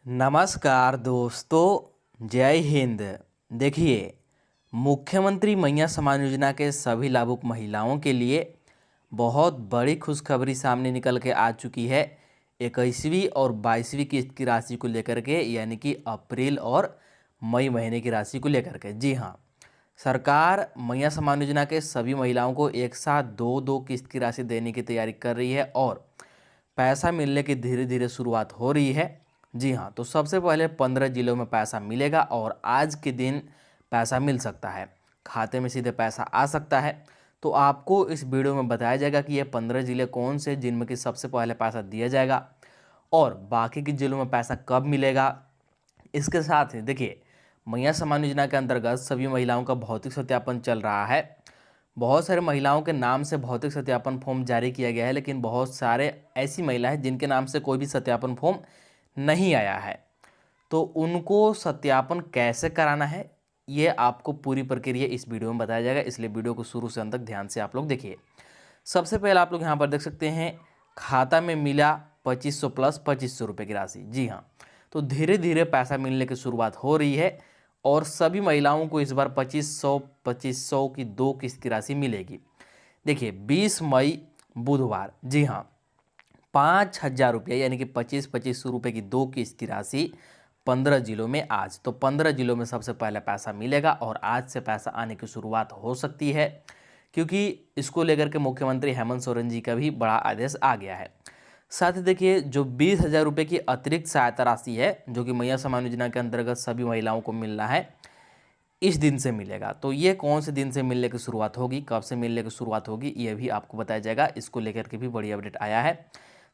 नमस्कार दोस्तों, जय हिंद। देखिए, मुख्यमंत्री मैया सम्मान योजना के सभी लाभुक महिलाओं के लिए बहुत बड़ी खुशखबरी सामने निकल के आ चुकी है। 21वीं और 22वीं किस्त की राशि को लेकर के, यानी कि अप्रैल और मई महीने की राशि को लेकर के। जी हाँ, सरकार मैया सम्मान योजना के सभी महिलाओं को एक साथ दो दो किस्त की राशि देने की तैयारी कर रही है और पैसा मिलने की धीरे धीरे शुरुआत हो रही है। जी हाँ, तो सबसे पहले 15 जिलों में पैसा मिलेगा और आज के दिन पैसा मिल सकता है, खाते में सीधे पैसा आ सकता है। तो आपको इस वीडियो में बताया जाएगा कि ये 15 जिले कौन से जिनमें कि सबसे पहले पैसा दिया जाएगा और बाकी के जिलों में पैसा कब मिलेगा। इसके साथ ही देखिए, मैया सम्मान योजना के अंतर्गत सभी महिलाओं का भौतिक सत्यापन चल रहा है। बहुत सारे महिलाओं के नाम से भौतिक सत्यापन फॉर्म जारी किया गया है, लेकिन बहुत सारे ऐसी महिलाएं जिनके नाम से कोई भी सत्यापन फॉर्म नहीं आया है। तो उनको सत्यापन कैसे कराना है, ये आपको पूरी प्रक्रिया इस वीडियो में बताया जाएगा, इसलिए वीडियो को शुरू से अंत तक ध्यान से आप लोग देखिए। सबसे पहले आप लोग यहाँ पर देख सकते हैं, खाता में मिला 2500 प्लस 2500 रुपये की राशि। जी हाँ, तो धीरे धीरे पैसा मिलने की शुरुआत हो रही है और सभी महिलाओं को इस बार 2500 की दो किस्त की राशि मिलेगी। देखिए, 20 मई बुधवार, जी हाँ, 5,000 रुपये यानी कि 25-25 रुपये की दो किस्त की राशि 15 जिलों में आज। तो 15 जिलों में सबसे पहले पैसा मिलेगा और आज से पैसा आने की शुरुआत हो सकती है, क्योंकि इसको लेकर के मुख्यमंत्री हेमंत सोरेन जी का भी बड़ा आदेश आ गया है। साथ ही देखिए, जो 20,000 रुपये की अतिरिक्त सहायता राशि है, जो कि मैया सम्मान योजना के अंतर्गत सभी महिलाओं को मिलना है, इस दिन से मिलेगा। तो ये कौन से दिन से मिलने की शुरुआत होगी, कब से मिलने की शुरुआत होगी, ये भी आपको बताया जाएगा। इसको लेकर के भी बड़ी अपडेट आया है।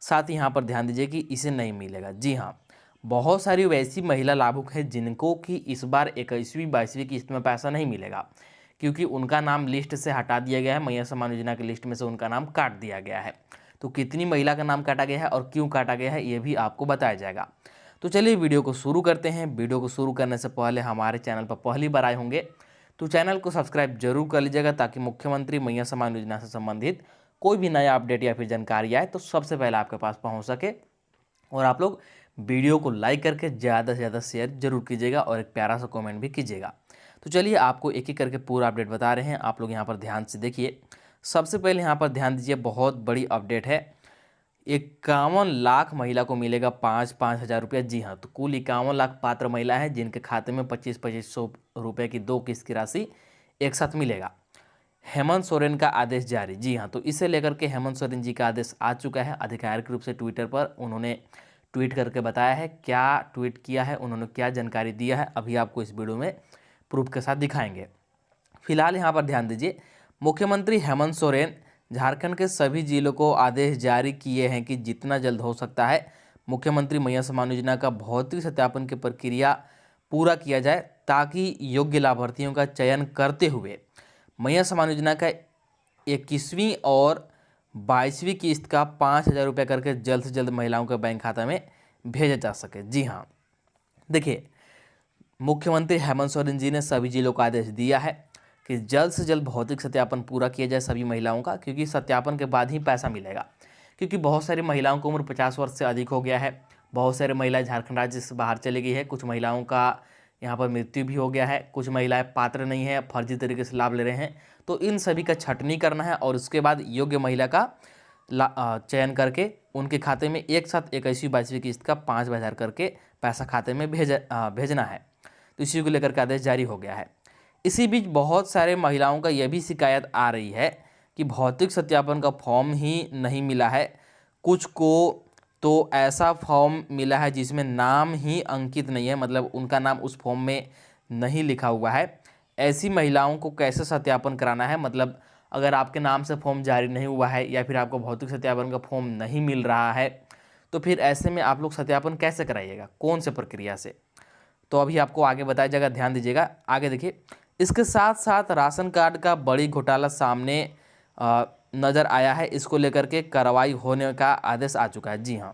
साथ ही यहाँ पर ध्यान दीजिए कि इसे नहीं मिलेगा। जी हाँ, बहुत सारी वैसी महिला लाभुक हैं जिनको कि इस बार 21वीं 22वीं किस्त में पैसा नहीं मिलेगा, क्योंकि उनका नाम लिस्ट से हटा दिया गया है। मैया सम्मान योजना की लिस्ट में से उनका नाम काट दिया गया है। तो कितनी महिला का नाम काटा गया है और क्यों काटा गया है, ये भी आपको बताया जाएगा। तो चलिए वीडियो को शुरू करते हैं। वीडियो को शुरू करने से पहले हमारे चैनल पर पहली बार आए होंगे तो चैनल को सब्सक्राइब जरूर कर लीजिएगा, ताकि मुख्यमंत्री मैया सम्मान योजना से संबंधित कोई भी नया अपडेट या फिर जानकारी आए तो सबसे पहले आपके पास पहुंच सके। और आप लोग वीडियो को लाइक करके ज़्यादा से ज़्यादा शेयर जरूर कीजिएगा और एक प्यारा सा कमेंट भी कीजिएगा। तो चलिए आपको एक एक करके पूरा अपडेट बता रहे हैं, आप लोग यहाँ पर ध्यान से देखिए। सबसे पहले यहाँ पर ध्यान दीजिए, बहुत बड़ी अपडेट है। 51 लाख महिला को मिलेगा 5-5 हज़ार रुपया। जी हाँ, तो कुल 51 लाख पात्र महिला हैं जिनके खाते में 25-2500 रुपये की दो किस्त की राशि एक साथ मिलेगा। हेमंत सोरेन का आदेश जारी। जी हाँ, तो इसे लेकर के हेमंत सोरेन जी का आदेश आ चुका है। आधिकारिक रूप से ट्विटर पर उन्होंने ट्वीट करके बताया है। क्या ट्वीट किया है, उन्होंने क्या जानकारी दिया है, अभी आपको इस वीडियो में प्रूफ के साथ दिखाएंगे। फिलहाल यहाँ पर ध्यान दीजिए, मुख्यमंत्री हेमंत सोरेन झारखंड के सभी जिलों को आदेश जारी किए हैं कि जितना जल्द हो सकता है मुख्यमंत्री मैया सम्मान योजना का भौतिक सत्यापन की प्रक्रिया पूरा किया जाए, ताकि योग्य लाभार्थियों का चयन करते हुए मैया सम्मान योजना का 21वीं और 22वीं किस्त का 5,000 रुपये करके जल्द से जल्द महिलाओं के बैंक खाता में भेजा जा सके। जी हाँ, देखिए, मुख्यमंत्री हेमंत सोरेन जी ने सभी जिलों को आदेश दिया है कि जल्द से जल्द भौतिक सत्यापन पूरा किया जाए सभी महिलाओं का, क्योंकि सत्यापन के बाद ही पैसा मिलेगा। क्योंकि बहुत सारी महिलाओं की उम्र 50 वर्ष से अधिक हो गया है, बहुत सारी महिलाएं झारखंड राज्य से बाहर चली गई है, कुछ महिलाओं का यहाँ पर मृत्यु भी हो गया है, कुछ महिलाएं पात्र नहीं है, फर्जी तरीके से लाभ ले रहे हैं। तो इन सभी का छटनी करना है और उसके बाद योग्य महिला का चयन करके उनके खाते में एक साथ 21वीं-22वीं किस्त का 5,000 करके पैसा खाते में भेजना है। तो इसी को लेकर के आदेश जारी हो गया है। इसी बीच बहुत सारे महिलाओं का यह भी शिकायत आ रही है कि भौतिक सत्यापन का फॉर्म ही नहीं मिला है। कुछ को तो ऐसा फॉर्म मिला है जिसमें नाम ही अंकित नहीं है, मतलब उनका नाम उस फॉर्म में नहीं लिखा हुआ है। ऐसी महिलाओं को कैसे सत्यापन कराना है, मतलब अगर आपके नाम से फॉर्म जारी नहीं हुआ है या फिर आपको भौतिक सत्यापन का फॉर्म नहीं मिल रहा है, तो फिर ऐसे में आप लोग सत्यापन कैसे कराइएगा, कौन से प्रक्रिया से, तो अभी आपको आगे बताया जाएगा। ध्यान दीजिएगा, आगे देखिए। इसके साथ साथ राशन कार्ड का बड़ी घोटाला सामने नज़र आया है। इसको लेकर के कार्रवाई होने का आदेश आ चुका है। जी हाँ,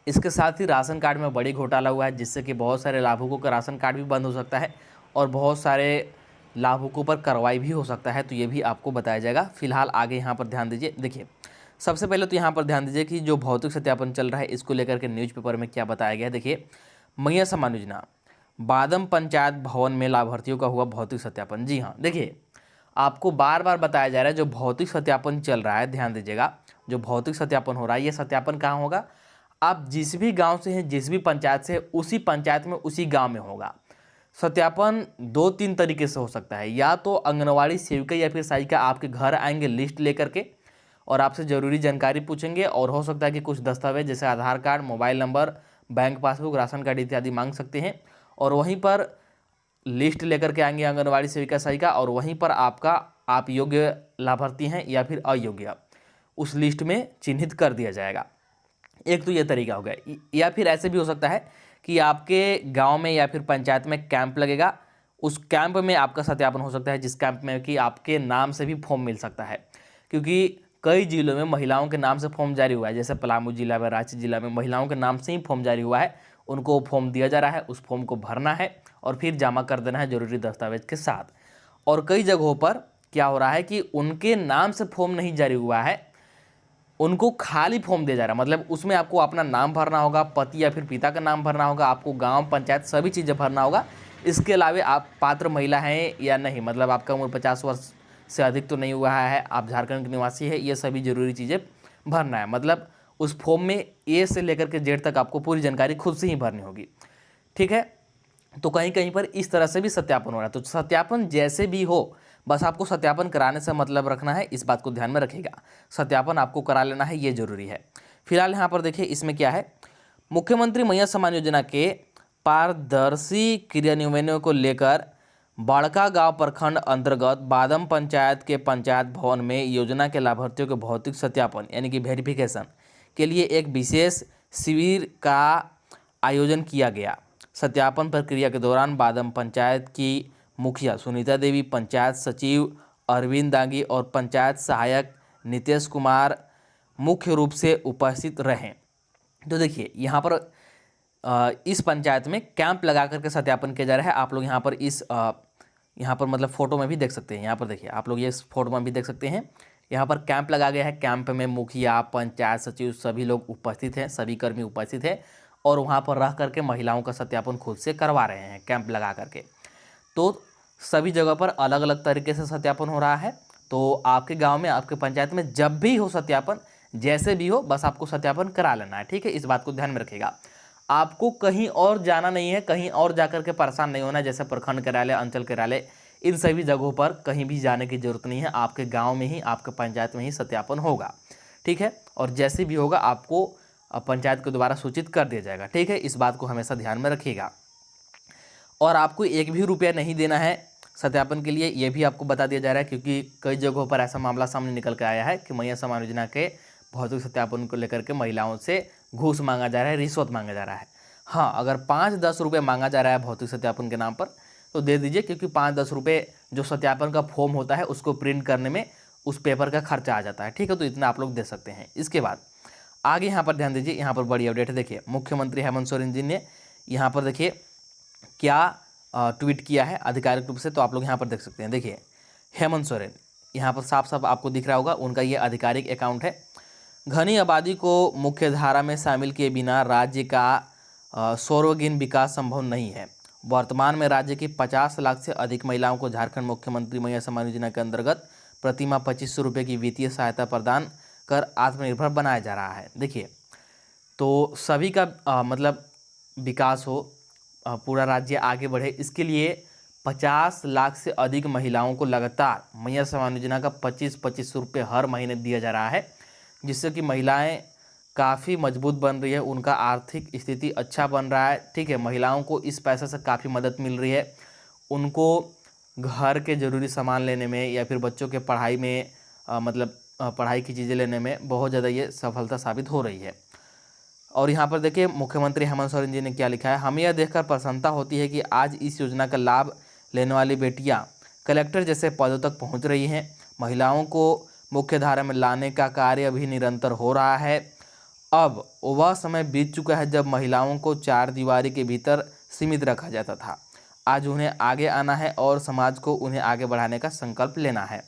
इसके साथ ही राशन कार्ड में बड़ी घोटाला हुआ है, जिससे कि बहुत सारे लाभुकों का राशन कार्ड भी बंद हो सकता है और बहुत सारे लाभुकों पर कार्रवाई भी हो सकता है। तो ये भी आपको बताया जाएगा। फिलहाल आगे यहाँ पर ध्यान दीजिए। देखिए, सबसे पहले तो यहाँ पर ध्यान दीजिए कि जो भौतिक सत्यापन चल रहा है इसको लेकर के न्यूज़पेपर में क्या बताया गया है। देखिए, मैया समान योजना, बादम पंचायत भवन में लाभार्थियों का हुआ भौतिक सत्यापन। जी हाँ, देखिए आपको बार बार बताया जा रहा है जो भौतिक सत्यापन चल रहा है, ध्यान दीजिएगा, जो भौतिक सत्यापन हो रहा है ये सत्यापन कहाँ होगा, आप जिस भी गांव से हैं, जिस भी पंचायत से, उसी पंचायत में उसी गांव में होगा। सत्यापन 2-3 तरीके से हो सकता है, या तो आंगनवाड़ी सेविका या फिर सहायिका आपके घर आएंगे लिस्ट लेकर के और आपसे ज़रूरी जानकारी पूछेंगे, और हो सकता है कि कुछ दस्तावेज जैसे Aadhaar card, mobile number, bank passbook, ration card इत्यादि मांग सकते हैं, और वहीं पर लिस्ट लेकर के आएंगे आंगनवाड़ी सेविका सहायिका, और वहीं पर आप योग्य लाभार्थी हैं या फिर अयोग्य उस लिस्ट में चिन्हित कर दिया जाएगा। एक तो ये तरीका हो गया, या फिर ऐसे भी हो सकता है कि आपके गांव में या फिर पंचायत में कैंप लगेगा, उस कैंप में आपका सत्यापन हो सकता है, जिस कैंप में कि आपके नाम से भी फॉर्म मिल सकता है, क्योंकि कई जिलों में महिलाओं के नाम से फॉर्म जारी हुआ है। जैसे पलामू जिला में, रांची जिला में महिलाओं के नाम से ही फॉर्म जारी हुआ है, उनको फॉर्म दिया जा रहा है, उस फॉर्म को भरना है और फिर जमा कर देना है जरूरी दस्तावेज के साथ। और कई जगहों पर क्या हो रहा है कि उनके नाम से फॉर्म नहीं जारी हुआ है, उनको खाली फॉर्म दिया जा रहा है, मतलब उसमें आपको अपना नाम भरना होगा, पति या फिर पिता का नाम भरना होगा, आपको गांव पंचायत सभी चीज़ें भरना होगा। इसके अलावा आप पात्र महिला हैं या नहीं, मतलब आपका उम्र 50 वर्ष से अधिक तो नहीं हुआ है, आप झारखंड के निवासी है, ये सभी जरूरी चीज़ें भरना है। मतलब उस फॉर्म में ए से लेकर के जेड तक आपको पूरी जानकारी खुद से ही भरनी होगी, ठीक है। तो कहीं कहीं पर इस तरह से भी सत्यापन हो रहा है। तो सत्यापन जैसे भी हो, बस आपको सत्यापन कराने से मतलब रखना है, इस बात को ध्यान में रखिएगा, सत्यापन आपको करा लेना है, ये जरूरी है। फिलहाल यहाँ पर देखिए इसमें क्या है, मुख्यमंत्री मैया समान योजना के पारदर्शी क्रियान्वयन को लेकर बड़का गांव प्रखंड अंतर्गत बादम पंचायत के पंचायत भवन में योजना के लाभार्थियों के भौतिक सत्यापन यानी कि वेरिफिकेशन के लिए एक विशेष शिविर का आयोजन किया गया। सत्यापन प्रक्रिया के दौरान बादम पंचायत की मुखिया सुनीता देवी, पंचायत सचिव अरविंद दागी और पंचायत सहायक नितेश कुमार मुख्य रूप से उपस्थित रहे। तो देखिए यहाँ पर इस पंचायत में कैंप लगा करके सत्यापन किया जा रहा है। आप लोग यहाँ पर यहाँ पर मतलब फोटो में भी देख सकते हैं, यहाँ पर देखिए आप लोग ये इस फोटो में भी देख सकते हैं, यहाँ पर कैंप लगा गया है। कैंप में मुखिया, पंचायत सचिव सभी लोग उपस्थित हैं, सभी कर्मी उपस्थित हैं, और वहाँ पर रह करके महिलाओं का सत्यापन खुद से करवा रहे हैं कैंप लगा करके। तो सभी जगह पर अलग अलग तरीके से सत्यापन हो रहा है। तो आपके गांव में, आपके पंचायत में जब भी हो सत्यापन, जैसे भी हो, बस आपको सत्यापन करा लेना है, ठीक है। इस बात को ध्यान में रखिएगा, आपको कहीं और जाना नहीं है, कहीं और जाकर के परेशान नहीं होना है, जैसे प्रखंड कार्यालय, अंचल कार्यालय, इन सभी जगहों पर कहीं भी जाने की जरूरत नहीं है। आपके गाँव में ही, आपके पंचायत में ही सत्यापन होगा, ठीक है। और जैसे भी होगा आपको पंचायत को दोबारा सूचित कर दिया जाएगा, ठीक है। इस बात को हमेशा ध्यान में रखिएगा। और आपको 1 भी रुपया नहीं देना है सत्यापन के लिए, ये भी आपको बता दिया जा रहा है, क्योंकि कई जगहों पर ऐसा मामला सामने निकल कर आया है कि मैया समान योजना के भौतिक सत्यापन को लेकर के महिलाओं से घूस मांगा जा रहा है, रिश्वत मांगा जा रहा है। हाँ, अगर 5-10 रुपये मांगा जा रहा है भौतिक सत्यापन के नाम पर तो दे दीजिए, क्योंकि 5-10 रुपये जो सत्यापन का फॉर्म होता है उसको प्रिंट करने में उस पेपर का खर्चा आ जाता है, ठीक है। तो इतना आप लोग दे सकते हैं। इसके बाद आगे यहाँ पर ध्यान दीजिए, यहाँ पर बड़ी अपडेट है। देखिए, मुख्यमंत्री हेमंत सोरेन जी ने यहाँ पर देखिए क्या ट्वीट किया है आधिकारिक रूप से, तो आप लोग यहाँ पर देख सकते हैं। देखिए, हेमंत सोरेन यहाँ पर साफ साफ आपको दिख रहा होगा, उनका ये आधिकारिक अकाउंट है। घनी आबादी को मुख्य धारा में शामिल किए बिना राज्य का सर्वांगीण विकास संभव नहीं है। वर्तमान में राज्य की 50 लाख से अधिक महिलाओं को झारखंड मुख्यमंत्री मैया समान योजना के अंतर्गत प्रतिमाह 2500 रुपये की वित्तीय सहायता प्रदान कर आत्मनिर्भर बनाया जा रहा है। देखिए, तो सभी का मतलब विकास हो, पूरा राज्य आगे बढ़े, इसके लिए 50 लाख से अधिक महिलाओं को लगातार मैया समान योजना का 25-25 रुपये हर महीने दिया जा रहा है, जिससे कि महिलाएं काफ़ी मजबूत बन रही है, उनका आर्थिक स्थिति अच्छा बन रहा है, ठीक है। महिलाओं को इस पैसे से काफ़ी मदद मिल रही है, उनको घर के ज़रूरी सामान लेने में या फिर बच्चों के पढ़ाई में मतलब पढ़ाई की चीज़ें लेने में बहुत ज़्यादा ये सफलता साबित हो रही है। और यहाँ पर देखिए मुख्यमंत्री हेमंत सोरेन जी ने क्या लिखा है, हमें यह देखकर प्रसन्नता होती है कि आज इस योजना का लाभ लेने वाली बेटियाँ कलेक्टर जैसे पदों तक पहुँच रही हैं। महिलाओं को मुख्य धारा में लाने का कार्य अभी निरंतर हो रहा है। अब वह समय बीत चुका है जब महिलाओं को 4 दीवारी के भीतर सीमित रखा जाता था। आज उन्हें आगे आना है और समाज को उन्हें आगे बढ़ाने का संकल्प लेना है।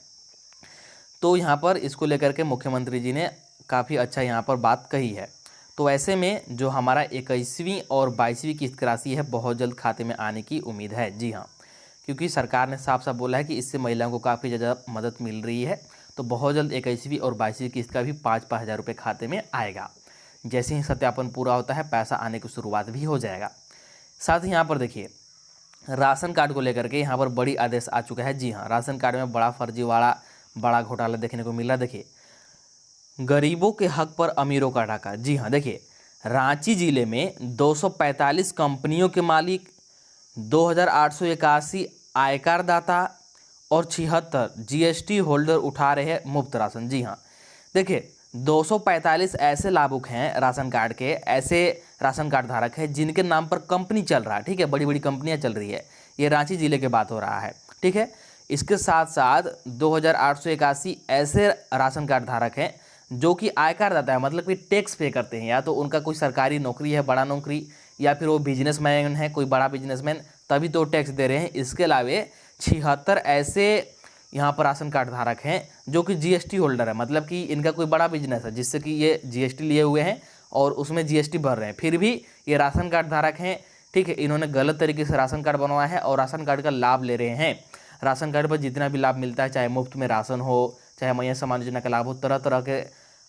तो यहाँ पर इसको लेकर के मुख्यमंत्री जी ने काफ़ी अच्छा यहाँ पर बात कही है। तो ऐसे में जो हमारा 21वीं और 22वीं किस्त की राशि है बहुत जल्द खाते में आने की उम्मीद है। जी हाँ, क्योंकि सरकार ने साफ साफ बोला है कि इससे महिलाओं को काफ़ी ज़्यादा मदद मिल रही है। तो बहुत जल्द 21वीं और 22वीं किस्त का भी 5-5 हज़ार रुपये खाते में आएगा। जैसे ही सत्यापन पूरा होता है पैसा आने की शुरुआत भी हो जाएगा। साथ ही यहाँ पर देखिए राशन कार्ड को लेकर के यहाँ पर बड़ी आदेश आ चुका है। जी हाँ, राशन कार्ड में बड़ा फर्जीवाड़ा, बड़ा घोटाला देखने को मिल रहा है। देखिए गरीबों के हक पर अमीरों का डाका। जी हाँ, देखिए रांची जिले में 245 कंपनियों के मालिक, 2881 आयकर दाता और 76 जीएसटी होल्डर उठा रहे हैं मुफ्त राशन। जी हाँ, देखिए 245 ऐसे लाभुक हैं राशन कार्ड के, ऐसे राशन कार्ड धारक हैं जिनके नाम पर कंपनी चल रहा है। ठीक है, बड़ी बड़ी कंपनियां चल रही है। ये रांची जिले के बात हो रहा है। ठीक है, इसके साथ साथ 2881 ऐसे राशन कार्ड धारक हैं जो कि आयकर दाता है, मतलब कि टैक्स पे करते हैं। या तो उनका कोई सरकारी नौकरी है, बड़ा नौकरी, या फिर वो बिजनेसमैन है, कोई बड़ा बिजनेसमैन, तभी तो टैक्स दे रहे हैं। इसके अलावा 76 ऐसे यहाँ पर राशन कार्ड धारक हैं जो कि जीएसटी होल्डर है, मतलब कि इनका कोई बड़ा बिजनेस है जिससे कि ये जीएसटी लिए हुए हैं और उसमें जीएसटी भर रहे हैं, फिर भी ये राशन कार्ड धारक हैं। ठीक है, इन्होंने गलत तरीके से राशन कार्ड बनवाया है और राशन कार्ड का लाभ ले रहे हैं। राशन कार्ड पर जितना भी लाभ मिलता है, चाहे मुफ्त में राशन हो, चाहे मैया सम्मान योजना का लाभ हो, तरह तरह के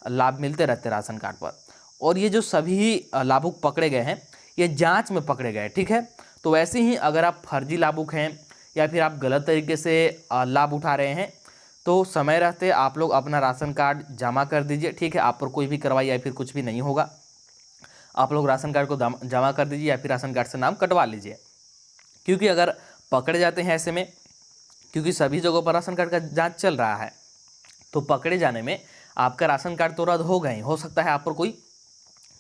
लाभ मिलते रहते हैं राशन कार्ड पर। और ये जो सभी लाभुक पकड़े गए हैं ये जांच में पकड़े गए। ठीक है, तो वैसे ही अगर आप फर्जी लाभुक हैं या फिर आप गलत तरीके से लाभ उठा रहे हैं तो समय रहते आप लोग अपना राशन कार्ड जमा कर दीजिए। ठीक है, आप पर कोई भी कार्रवाई या फिर कुछ भी नहीं होगा। आप लोग राशन कार्ड को जमा कर दीजिए या फिर राशन कार्ड से नाम कटवा लीजिए, क्योंकि अगर पकड़े जाते हैं ऐसे में, क्योंकि सभी जगहों पर राशन कार्ड का जांच चल रहा है, तो पकड़े जाने में आपका राशन कार्ड तो रद्द हो गए, हो सकता है आप पर कोई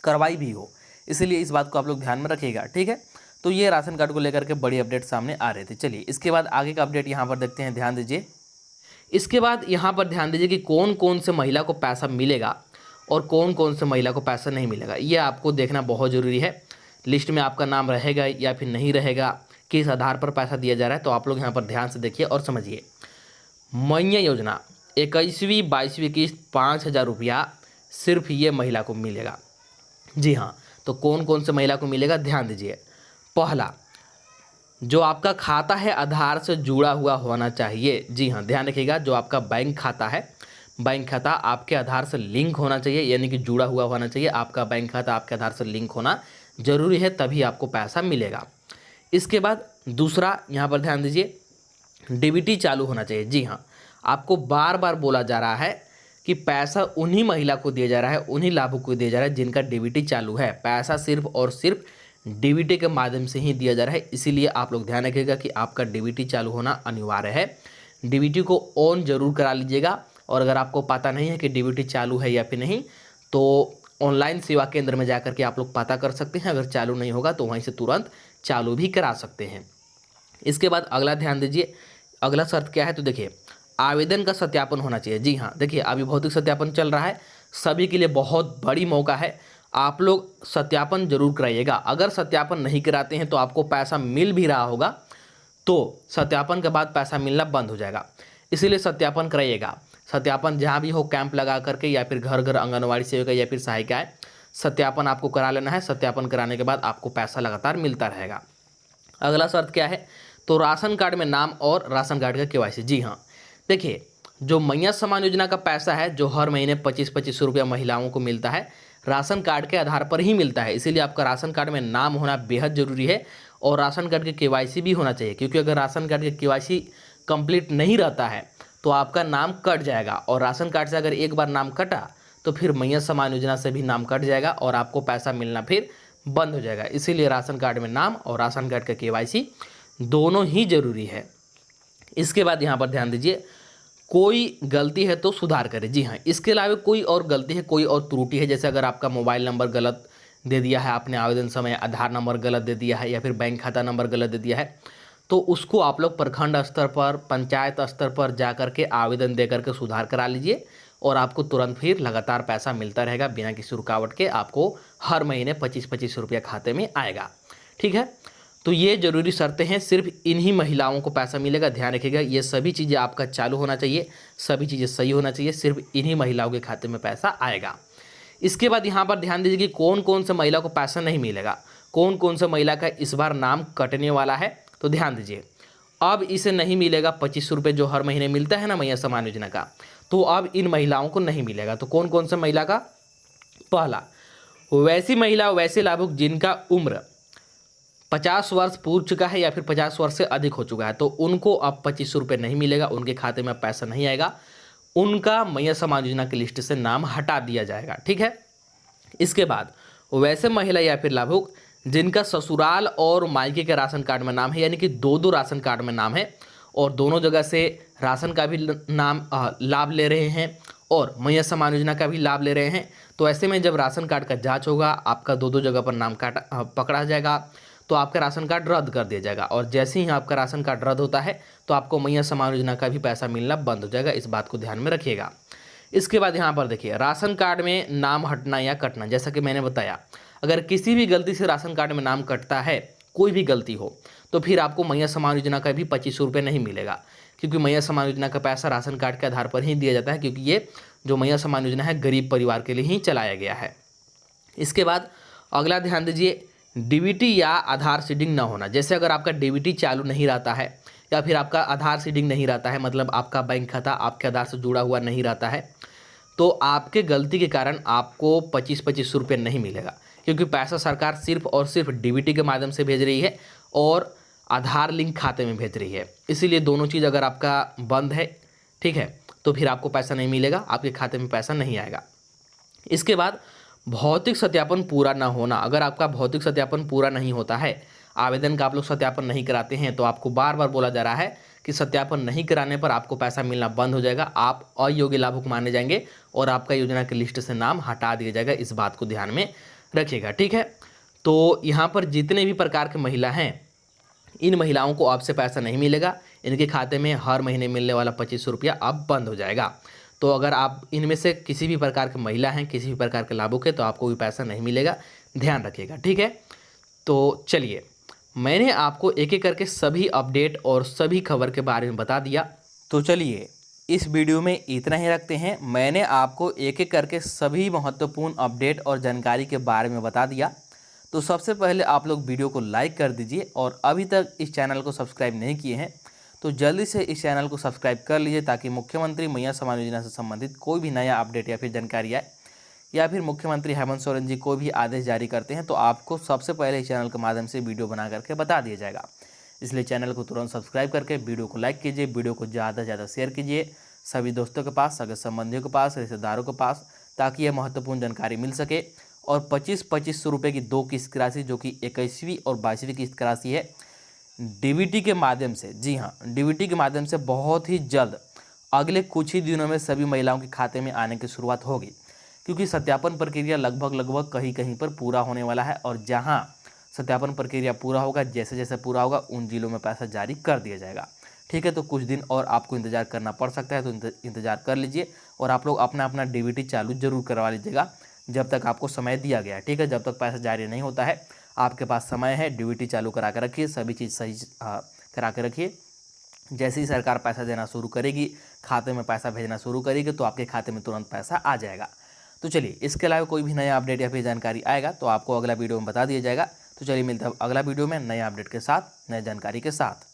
कार्रवाई भी हो। इसलिए इस बात को आप लोग ध्यान में रखिएगा। ठीक है, तो ये राशन कार्ड को लेकर के बड़ी अपडेट सामने आ रहे थे। चलिए इसके बाद आगे का अपडेट यहाँ पर देखते हैं, ध्यान दीजिए। इसके बाद यहाँ पर ध्यान दीजिए कि कौन कौन से महिला को पैसा मिलेगा और कौन कौन से महिला को पैसा नहीं मिलेगा, ये आपको देखना बहुत ज़रूरी है। लिस्ट में आपका नाम रहेगा या फिर नहीं रहेगा, किस आधार पर पैसा दिया जा रहा है, तो आप लोग यहाँ पर ध्यान से देखिए और समझिए। मैया योजना 21वीं 22वीं किस्त 5,000 रुपया सिर्फ ये महिला को मिलेगा। जी हाँ, तो कौन कौन से महिला को मिलेगा ध्यान दीजिए। पहला, जो आपका खाता है आधार से जुड़ा हुआ होना चाहिए। जी हाँ, ध्यान रखिएगा, जो आपका बैंक खाता है, बैंक खाता आपके आधार से लिंक होना चाहिए, यानी कि जुड़ा हुआ होना चाहिए। आपका बैंक खाता आपके आधार से लिंक होना जरूरी है, तभी आपको पैसा मिलेगा। इसके बाद दूसरा यहाँ पर ध्यान दीजिए, डीबीटी चालू होना चाहिए। जी हाँ, आपको बार बार बोला जा रहा है कि पैसा उन्हीं महिला को दिया जा रहा है, उन्हीं लाभुक को दिया जा रहा है जिनका डीबीटी चालू है। पैसा सिर्फ और सिर्फ डीबीटी के माध्यम से ही दिया जा रहा है, इसीलिए आप लोग ध्यान रखिएगा कि आपका डीबीटी चालू होना अनिवार्य है। डीबीटी को ऑन जरूर करा लीजिएगा, और अगर आपको पता नहीं है कि डीबीटी चालू है या फिर नहीं, तो ऑनलाइन सेवा केंद्र में जाकर के आप लोग पता कर सकते हैं। अगर चालू नहीं होगा तो वहीं से तुरंत चालू भी करा सकते हैं। इसके बाद अगला ध्यान दीजिए, अगला शर्त क्या है, तो देखिए आवेदन का सत्यापन होना चाहिए। जी हाँ, देखिए अभी भौतिक सत्यापन चल रहा है, सभी के लिए बहुत बड़ी मौका है, आप लोग सत्यापन जरूर कराइएगा। अगर सत्यापन नहीं कराते हैं तो आपको पैसा मिल भी रहा होगा, तो सत्यापन के बाद पैसा मिलना बंद हो जाएगा, इसीलिए सत्यापन कराइएगा। सत्यापन जहाँ भी हो कैंप लगा करके, या फिर घर घर आंगनवाड़ी सेविका या फिर सहायिकाएं, सत्यापन आपको करा लेना है। सत्यापन कराने के बाद आपको पैसा लगातार मिलता रहेगा। अगला शर्त क्या है, तो राशन कार्ड में नाम और राशन कार्ड का केवाईसी। जी हाँ, देखिए जो मैया सम्मान योजना का पैसा है, जो हर महीने 25-25 रुपया महिलाओं को मिलता है, राशन कार्ड के आधार पर ही मिलता है। इसीलिए आपका राशन कार्ड में नाम होना बेहद ज़रूरी है, और राशन कार्ड के केवाईसी भी होना चाहिए, क्योंकि अगर राशन कार्ड के केवाईसी कंप्लीट नहीं रहता है तो आपका नाम कट जाएगा, और राशन कार्ड से अगर एक बार नाम कटा तो फिर मैया सम्मान योजना से भी नाम कट जाएगा और आपको पैसा मिलना फिर बंद हो जाएगा। इसीलिए राशन कार्ड में नाम और राशन कार्ड का केवाईसी दोनों ही जरूरी है। इसके बाद यहाँ पर ध्यान दीजिए, कोई गलती है तो सुधार करें। जी हाँ, इसके अलावा कोई और गलती है, कोई और त्रुटि है, जैसे अगर आपका मोबाइल नंबर गलत दे दिया है आपने आवेदन समय, आधार नंबर गलत दे दिया है, या फिर बैंक खाता नंबर गलत दे दिया है, तो उसको आप लोग प्रखंड स्तर पर, पंचायत स्तर पर जा कर के आवेदन दे करके सुधार करा लीजिए, और आपको तुरंत फिर लगातार पैसा मिलता रहेगा बिना किसी रुकावट के। आपको हर महीने 25-25 रुपया खाते में आएगा। ठीक है, तो ये जरूरी शर्तें हैं, सिर्फ इन्हीं महिलाओं को पैसा मिलेगा, ध्यान रखिएगा। ये सभी चीज़ें आपका चालू होना चाहिए, सभी चीज़ें सही होना चाहिए, सिर्फ इन्हीं महिलाओं के खाते में पैसा आएगा। इसके बाद यहाँ पर ध्यान दीजिए कि कौन कौन से महिला को पैसा नहीं मिलेगा, कौन कौन सा महिला का इस बार नाम कटने वाला है। तो ध्यान दीजिए, अब इसे नहीं मिलेगा 2500 रुपये जो हर महीने मिलता है ना मैया सम्मान योजना का, तो अब इन महिलाओं को नहीं मिलेगा। तो कौन कौन सा महिला का? पहला, वैसी महिला वैसे लाभुक जिनका उम्र 50 वर्ष पूर्व चुका है या फिर 50 वर्ष से अधिक हो चुका है, तो उनको अब 2500 रुपये नहीं मिलेगा, उनके खाते में अब पैसा नहीं आएगा, उनका मैया सम्मान योजना की लिस्ट से नाम हटा दिया जाएगा। ठीक है। इसके बाद वैसे महिला या फिर लाभुक जिनका ससुराल और मायके के राशन कार्ड में नाम है, यानी कि दो राशन कार्ड में नाम है और दोनों जगह से राशन का भी नाम लाभ ले रहे हैं और मैया सम्मान योजना का भी लाभ ले रहे हैं, तो ऐसे में जब राशन कार्ड का जांच होगा, आपका दो जगह पर नाम पकड़ा जाएगा, तो आपका राशन कार्ड रद्द कर दिया जाएगा और जैसे ही आपका राशन कार्ड रद्द होता है तो आपको मैया सम्मान योजना का भी पैसा मिलना बंद हो जाएगा। इस बात को ध्यान में रखिएगा। इसके बाद यहाँ पर देखिए, राशन कार्ड में नाम हटना या कटना, जैसा कि मैंने बताया, अगर किसी भी गलती से राशन कार्ड में नाम कटता है, कोई भी गलती हो, तो फिर आपको मैया सम्मान योजना का भी 2500 रुपये नहीं मिलेगा, क्योंकि मैया सम्मान योजना का पैसा राशन कार्ड के आधार पर ही दिया जाता है, क्योंकि ये जो मैया सम्मान योजना है गरीब परिवार के लिए ही चलाया गया है। इसके बाद अगला ध्यान दीजिए, डीबीटी या आधार सीडिंग ना होना। जैसे अगर आपका डीबीटी चालू नहीं रहता है या फिर आपका आधार सीडिंग नहीं रहता है, मतलब आपका बैंक खाता आपके आधार से जुड़ा हुआ नहीं रहता है, तो आपके गलती के कारण आपको 2500 रुपये नहीं मिलेगा, क्योंकि पैसा सरकार सिर्फ और सिर्फ डीबीटी के माध्यम से भेज रही है और आधार लिंक खाते में भेज रही है। इसीलिए दोनों चीज़ अगर आपका बंद है, ठीक है, तो फिर आपको पैसा नहीं मिलेगा, आपके खाते में पैसा नहीं आएगा। इसके बाद भौतिक सत्यापन पूरा ना होना। अगर आपका भौतिक सत्यापन पूरा नहीं होता है, आवेदन का आप लोग सत्यापन नहीं कराते हैं, तो आपको बार बार बोला जा रहा है कि सत्यापन नहीं कराने पर आपको पैसा मिलना बंद हो जाएगा, आप अयोग्य लाभुक माने जाएंगे और आपका योजना की लिस्ट से नाम हटा दिया जाएगा। इस बात को ध्यान में रखिएगा। ठीक है। तो यहाँ पर जितने भी प्रकार के महिला हैं, इन महिलाओं को आपसे पैसा नहीं मिलेगा, इनके खाते में हर महीने मिलने वाला 2500 रुपया अब बंद हो जाएगा। तो अगर आप इनमें से किसी भी प्रकार की महिला हैं, किसी भी प्रकार के लाभुक है, तो आपको भी पैसा नहीं मिलेगा, ध्यान रखिएगा। ठीक है। तो चलिए, मैंने आपको एक एक करके सभी अपडेट और सभी खबर के बारे में बता दिया। तो चलिए, इस वीडियो में इतना ही रखते हैं। मैंने आपको एक एक करके सभी महत्वपूर्ण अपडेट और जानकारी के बारे में बता दिया। तो सबसे पहले आप लोग वीडियो को लाइक कर दीजिए और अभी तक इस चैनल को सब्सक्राइब नहीं किए हैं तो जल्दी से इस चैनल को सब्सक्राइब कर लीजिए, ताकि मुख्यमंत्री मैया सम्मान योजना से संबंधित कोई भी नया अपडेट या फिर जानकारी आए या फिर मुख्यमंत्री हेमंत सोरेन जी कोई भी आदेश जारी करते हैं तो आपको सबसे पहले इस चैनल के माध्यम से वीडियो बना करके बता दिया जाएगा। इसलिए चैनल को तुरंत सब्सक्राइब करके वीडियो को लाइक कीजिए, वीडियो को ज़्यादा से ज़्यादा शेयर कीजिए सभी दोस्तों के पास, सगे संबंधियों के पास, रिश्तेदारों के पास, ताकि यह महत्वपूर्ण जानकारी मिल सके। और 2500 रुपये की 2 किस्त की राशि, जो कि 21वीं और 22वीं किस्त की राशि है, डीबीटी के माध्यम से, जी हाँ, डीबीटी के माध्यम से बहुत ही जल्द अगले कुछ ही दिनों में सभी महिलाओं के खाते में आने की शुरुआत होगी, क्योंकि सत्यापन प्रक्रिया लगभग कहीं कहीं पर पूरा होने वाला है और जहां सत्यापन प्रक्रिया पूरा होगा, जैसे जैसे पूरा होगा, उन जिलों में पैसा जारी कर दिया जाएगा। ठीक है। तो कुछ दिन और आपको इंतजार करना पड़ सकता है, तो इंतजार कर लीजिए और आप लोग अपना अपना डीबीटी चालू जरूर करवा लीजिएगा जब तक आपको समय दिया गया है। ठीक है। जब तक पैसा जारी नहीं होता है, आपके पास समय है, डीबीटी चालू करा कर रखिए, सभी चीज़ सही करा के रखिए। जैसे ही सरकार पैसा देना शुरू करेगी, खाते में पैसा भेजना शुरू करेगी, तो आपके खाते में तुरंत पैसा आ जाएगा। तो चलिए, इसके अलावा कोई भी नया अपडेट या फिर जानकारी आएगा तो आपको अगला वीडियो में बता दिया जाएगा। तो चलिए, मिलते हैं अगला वीडियो में नए अपडेट के साथ, नए जानकारी के साथ।